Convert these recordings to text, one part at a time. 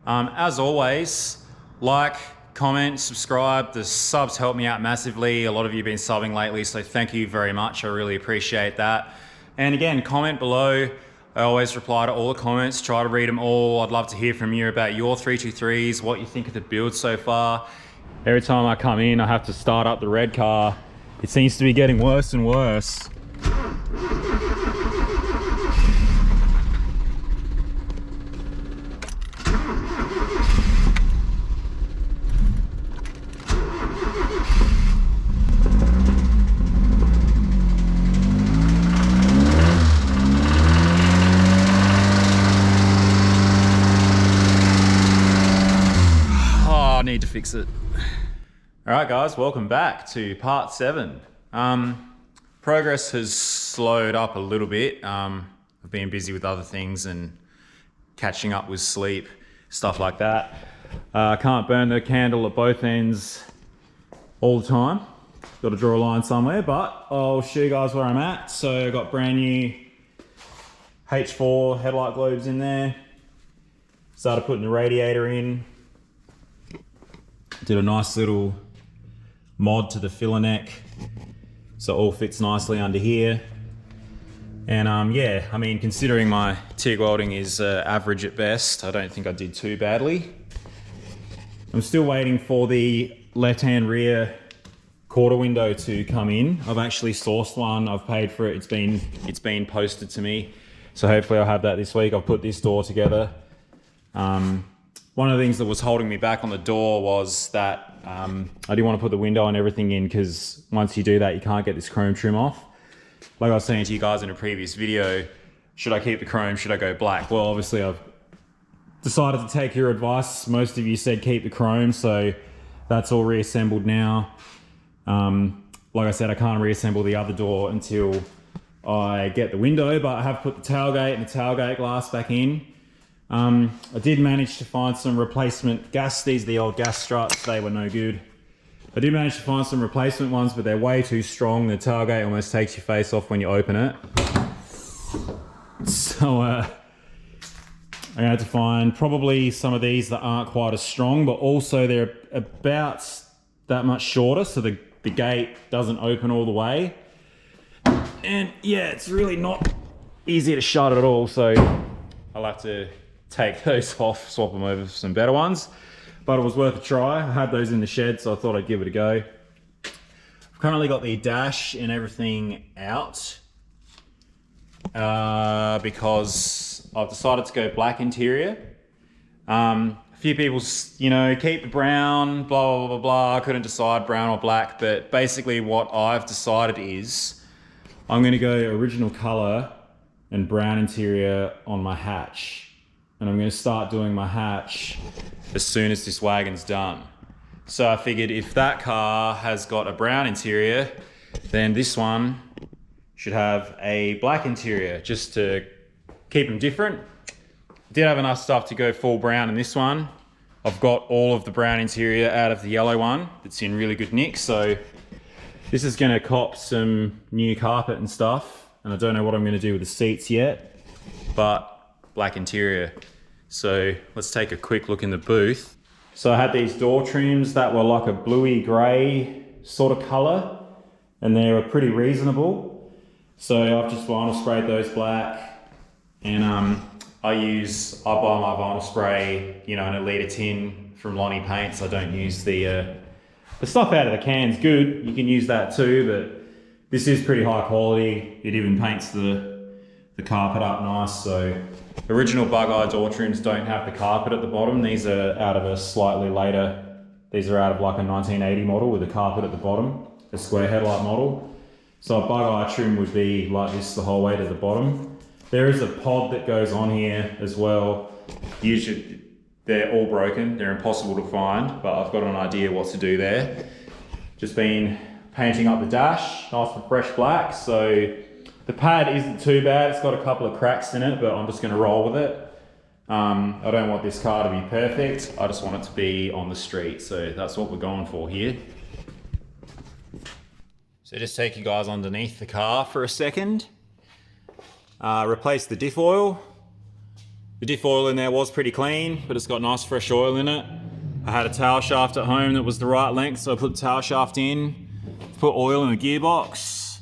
As always, like, comment, subscribe. The subs help me out massively. A lot of you have been subbing lately, so thank you very much. I really appreciate that. And again, comment below. I always reply to all the comments, try to read them all. I'd love to hear from you about your 323s, what you think of the build so far. Every time I come in, I have to start up the red car. It seems to be getting worse and worse. Need to fix it. All right guys, welcome back to part 7. Progress has slowed up a little bit. I've been busy with other things and catching up with sleep, stuff like that. I can't burn the candle at both ends all the time. Got to draw a line somewhere, but I'll show you guys where I'm at. So I got brand new H4 headlight globes in there. Started putting the radiator in. Did a nice little mod to the filler neck, so it all fits nicely under here. And yeah, I mean, considering my TIG welding is average at best, I don't think I did too badly. I'm still waiting for the left-hand rear quarter window to come in. I've actually sourced one, I've paid for it, it's been posted to me. So hopefully I'll have that this week. I've put this door together. One of the things that was holding me back on the door was that I didn't want to put the window and everything in, because once you do that, you can't get this chrome trim off. Like I was saying to you guys in a previous video, should I keep the chrome, should I go black? Well, obviously I've decided to take your advice. Most of you said keep the chrome, so that's all reassembled now. Like I said, I can't reassemble the other door until I get the window, but I have put the tailgate and the tailgate glass back in. I did manage to find some replacement gas. These are the old gas struts, they were no good. I did manage to find some replacement ones, but they're way too strong. The tailgate almost takes your face off when you open it. So I had to find probably some of these that aren't quite as strong, but also they're about that much shorter, so the gate doesn't open all the way. And yeah, it's really not easy to shut at all, so I'll have to take those off, swap them over for some better ones. But it was worth a try. I had those in the shed, so I thought I'd give it a go. I've currently got the dash and everything out because I've decided to go black interior. A few people, you know, keep the brown, blah, blah, blah, blah. I couldn't decide brown or black, but basically what I've decided is I'm gonna go original color and brown interior on my hatch. And I'm going to start doing my hatch as soon as this wagon's done. So I figured if that car has got a brown interior, then this one should have a black interior, just to keep them different. Did have enough stuff to go full brown in this one. I've got all of the brown interior out of the yellow one that's in really good nick. So this is going to cop some new carpet and stuff. And I don't know what I'm going to do with the seats yet, but black interior. So let's take a quick look in the booth. So I had these door trims that were like a bluey grey sort of colour, and they were pretty reasonable. So I've just vinyl sprayed those black, and I buy my vinyl spray, you know, in a litre tin from Lonnie Paints. I don't use the stuff out of the can's good. You can use that too, but this is pretty high quality. It even paints the carpet up nice. So original bug-eye door trims don't have the carpet at the bottom. These are out of a slightly later, these are out of like a 1980 model with a carpet at the bottom, a square headlight model. So a bug-eye trim would be like this the whole way to the bottom. There is a pod that goes on here as well. Usually they're all broken, they're impossible to find, but I've got an idea what to do there. Just been painting up the dash, nice and fresh black. So the pad isn't too bad. It's got a couple of cracks in it, but I'm just going to roll with it. I don't want this car to be perfect. I just want it to be on the street. So that's what we're going for here. So just take you guys underneath the car for a second. Replace the diff oil. The diff oil in there was pretty clean, but it's got nice fresh oil in it. I had a tail shaft at home that was the right length, so I put the tail shaft in, put oil in the gearbox,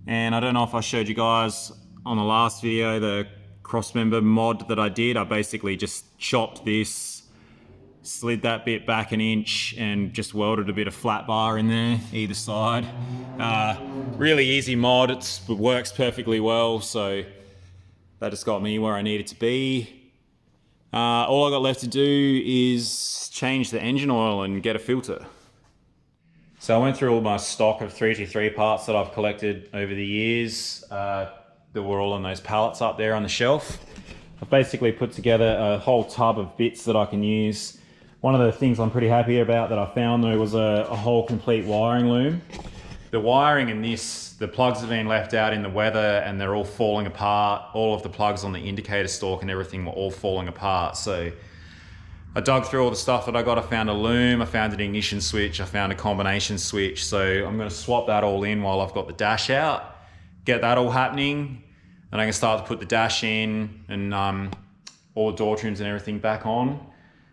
and I don't know if I showed you guys on the last video the crossmember mod that I did. I basically just chopped this, slid that bit back an inch, and just welded a bit of flat bar in there either side. Really easy mod, it works perfectly well, so that just got me where I needed to be. All I got left to do is change the engine oil and get a filter. So I went through all my stock of 323 parts that I've collected over the years. That were all on those pallets up there on the shelf. I've basically put together a whole tub of bits that I can use. One of the things I'm pretty happy about that I found though was a whole complete wiring loom. The wiring in this, the plugs have been left out in the weather and they're all falling apart. All of the plugs on the indicator stalk and everything were all falling apart. So I dug through all the stuff that I got. I found a loom, I found an ignition switch, I found a combination switch. So I'm gonna swap that all in while I've got the dash out, get that all happening. And I can start to put the dash in and all the door trims and everything back on.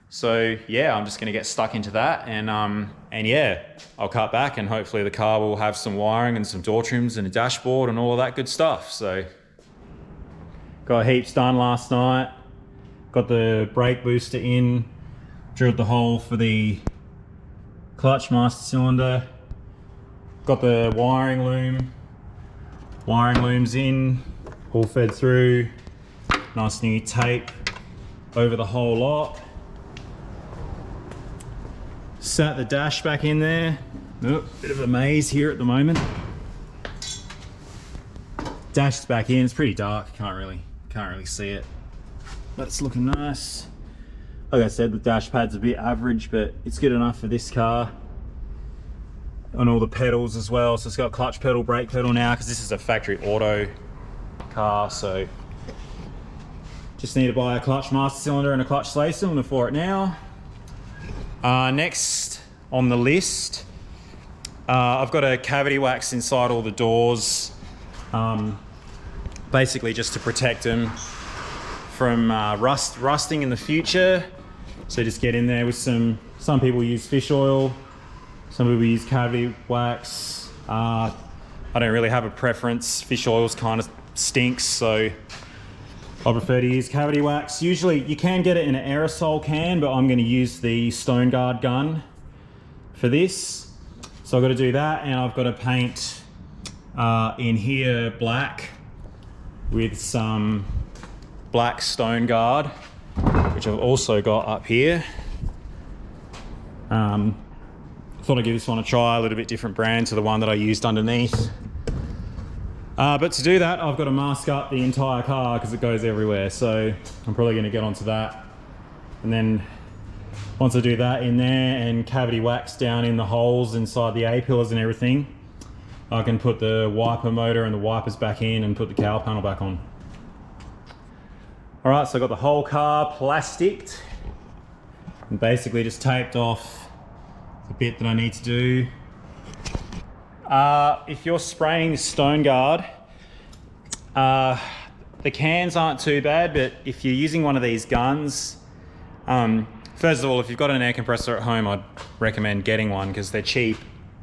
So yeah, I'm just gonna get stuck into that and yeah, I'll cut back and hopefully the car will have some wiring and some door trims and a dashboard and all of that good stuff. So got heaps done last night. Got the brake booster in, drilled the hole for the clutch master cylinder. Got the wiring looms in, all fed through, nice new tape over the whole lot. Sat the dash back in there. Oh, bit of a maze here at the moment. Dash's back in, it's pretty dark, can't really see it, but it's looking nice. Like I said, the dash pad's a bit average, but it's good enough for this car. On all the pedals as well, so it's got clutch pedal, brake pedal now, because this is a factory auto car, so just need to buy a clutch master cylinder and a clutch slave cylinder for it now. Next on the list, I've got a cavity wax inside all the doors, basically just to protect them from rusting in the future. So just get in there with some people use fish oil, some people use cavity wax. I don't really have a preference. Fish oil's kind of stinks, so I prefer to use cavity wax. Usually you can get it in an aerosol can, but I'm going to use the Stone Guard gun for this. So I've got to do that, and I've got to paint in here black with some black Stone Guard, which I've also got up here. Thought I'd give this one a try, a little bit different brand to the one that I used underneath. But to do that, I've got to mask up the entire car because it goes everywhere. So I'm probably going to get onto that. And then once I do that in there and cavity wax down in the holes inside the A-pillars and everything, I can put the wiper motor and the wipers back in and put the cowl panel back on. All right, so I got the whole car plasticked and basically just taped off the bit that I need to do. If you're spraying the Stone Guard, the cans aren't too bad, but if you're using one of these guns, first of all, if you've got an air compressor at home, I'd recommend getting one because they're cheap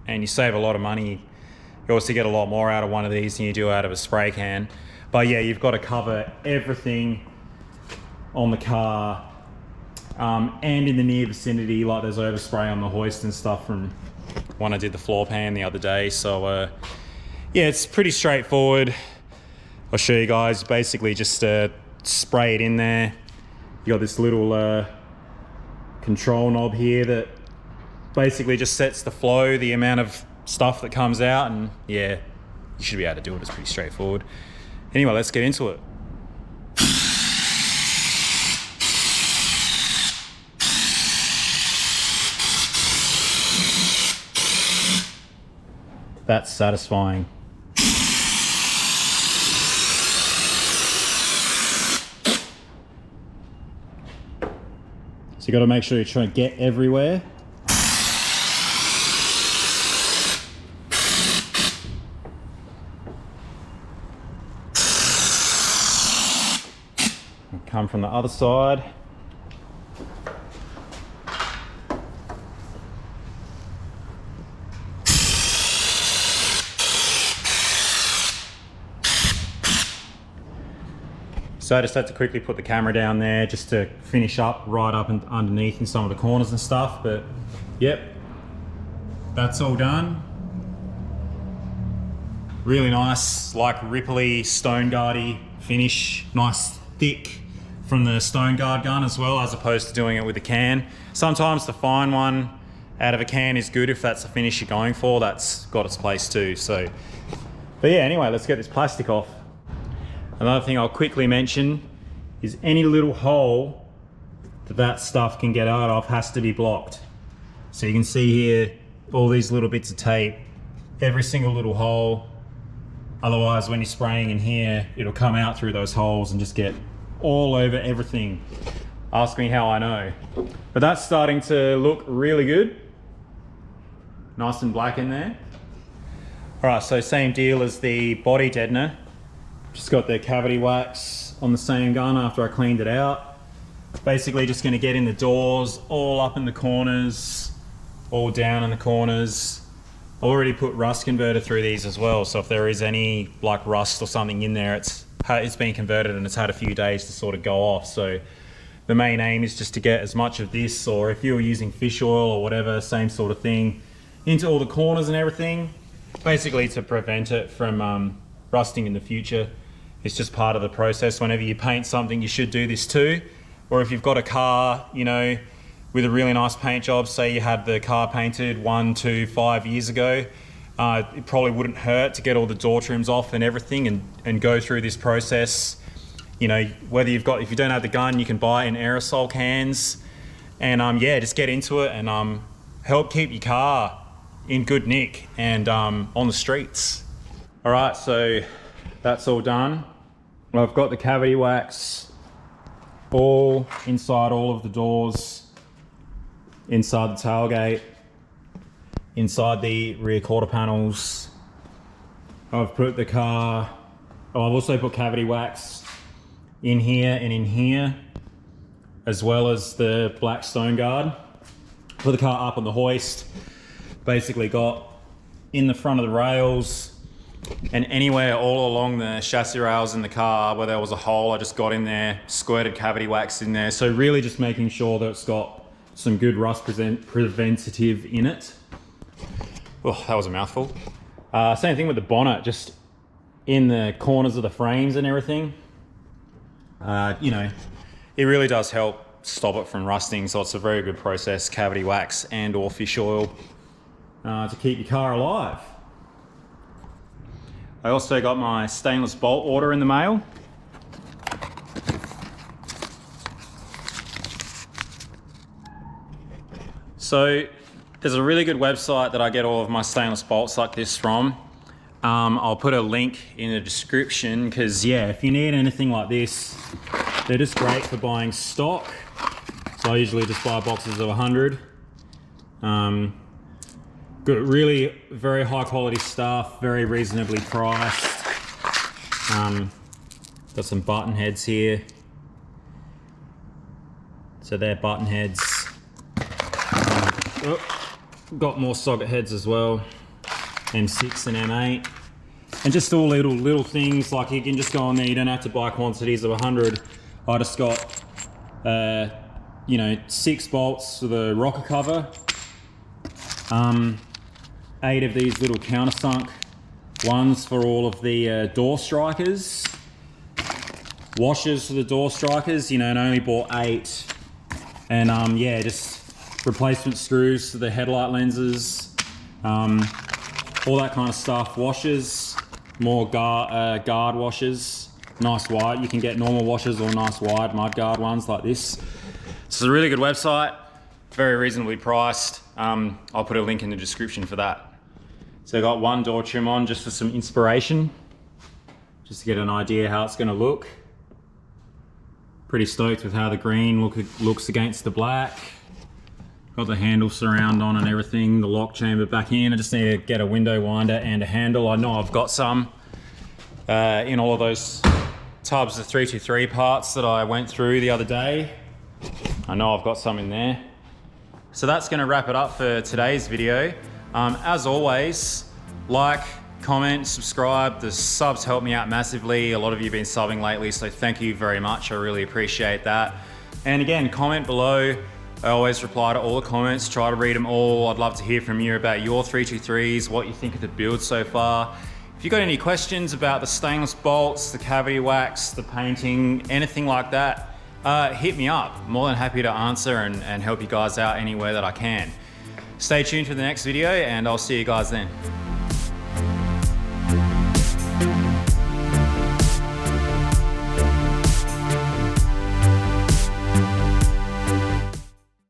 and you save a lot of money. You also get a lot more out of one of these than you do out of a spray can. But yeah, you've got to cover everything on the car and in the near vicinity, like there's overspray on the hoist and stuff from when I did the floor pan the other day. So yeah, it's pretty straightforward. I'll show you guys. Basically just spray it in there. You got this little control knob here that basically just sets the flow, the amount of stuff that comes out, and yeah, you should be able to do it. It's pretty straightforward. Anyway, let's get into it. That's satisfying. So you got to make sure you're trying to get everywhere. come from the other side. So I just had to quickly put the camera down there just to finish up right up and underneath in some of the corners and stuff. But yep, that's all done. Really nice, like ripply, stone guardy finish. Nice thick from the stone guard gun as well, as opposed to doing it with a can. Sometimes the fine one out of a can is good if that's the finish you're going for. That's got its place too. So, but yeah, anyway, let's get this plastic off. Another thing I'll quickly mention is any little hole that stuff can get out of has to be blocked. So you can see here all these little bits of tape, every single little hole. Otherwise, when you're spraying in here, it'll come out through those holes and just get all over everything. Ask me how I know. But that's starting to look really good. Nice and black in there. All right, so same deal as the body deadener. Just got the cavity wax on the same gun after I cleaned it out. Basically just gonna get in the doors, all up in the corners, all down in the corners. I already put rust converter through these as well, so if there is any like rust or something in there, it's been converted and it's had a few days to sort of go off. So the main aim is just to get as much of this, or if you're using fish oil or whatever, same sort of thing, into all the corners and everything, basically to prevent it from rusting in the future. It's just part of the process. Whenever you paint something, you should do this too. Or if you've got a car, you know, with a really nice paint job, say you had the car painted 1 to 5 years ago, it probably wouldn't hurt to get all the door trims off and everything and go through this process. You know, whether if you don't have the gun, you can buy in aerosol cans, and yeah, just get into it and help keep your car in good nick and on the streets. All right, so that's all done. I've got the cavity wax all inside all of the doors, inside the tailgate, inside the rear quarter panels. I've put the car, I've also put cavity wax in here and in here, as well as the black stone guard. Put the car up on the hoist, basically got in the front of the rails, and anywhere all along the chassis rails in the car where there was a hole, I just got in there, squirted cavity wax in there. So really just making sure that it's got some good rust preventative in it. Oh, that was a mouthful. Same thing with the bonnet, just in the corners of the frames and everything. You know, it really does help stop it from rusting. So it's a very good process, cavity wax and or fish oil, to keep your car alive. I also got my stainless bolt order in the mail. So there's a really good website that I get all of my stainless bolts like this from. I'll put a link in the description because yeah, if you need anything like this, they're just great for buying stock. So I usually just buy boxes of 100. Got really very high quality stuff, very reasonably priced. Got some button heads here. So they're button heads. Got more socket heads as well, M6 and M8. And just all little things, like you can just go on there, you don't have to buy quantities of 100. I just got, you know, 6 bolts for the rocker cover. 8 of these little countersunk ones for all of the door strikers. Washers for the door strikers, you know, and I only bought 8. And yeah, just replacement screws for the headlight lenses, all that kind of stuff. Washers, more guard washers, nice wide. You can get normal washers or nice wide mud guard ones like this. It's a really good website, very reasonably priced. I'll put a link in the description for that. So I got one door trim on just for some inspiration, just to get an idea how it's going to look. Pretty stoked with how the green looks against the black. Got the handle surround on and everything, the lock chamber back in. I just need to get a window winder and a handle. I know I've got some in all of those tubs of 323 parts that I went through the other day. I know I've got some in there. So that's gonna wrap it up for today's video. As always, like, comment, subscribe. The subs help me out massively. A lot of you have been subbing lately, so thank you very much. I really appreciate that. And again, comment below. I always reply to all the comments, try to read them all. I'd love to hear from you about your 323s, what you think of the build so far. If you've got any questions about the stainless bolts, the cavity wax, the painting, anything like that, hit me up. More than happy to answer and help you guys out anywhere that I can. Stay tuned for the next video and I'll see you guys then.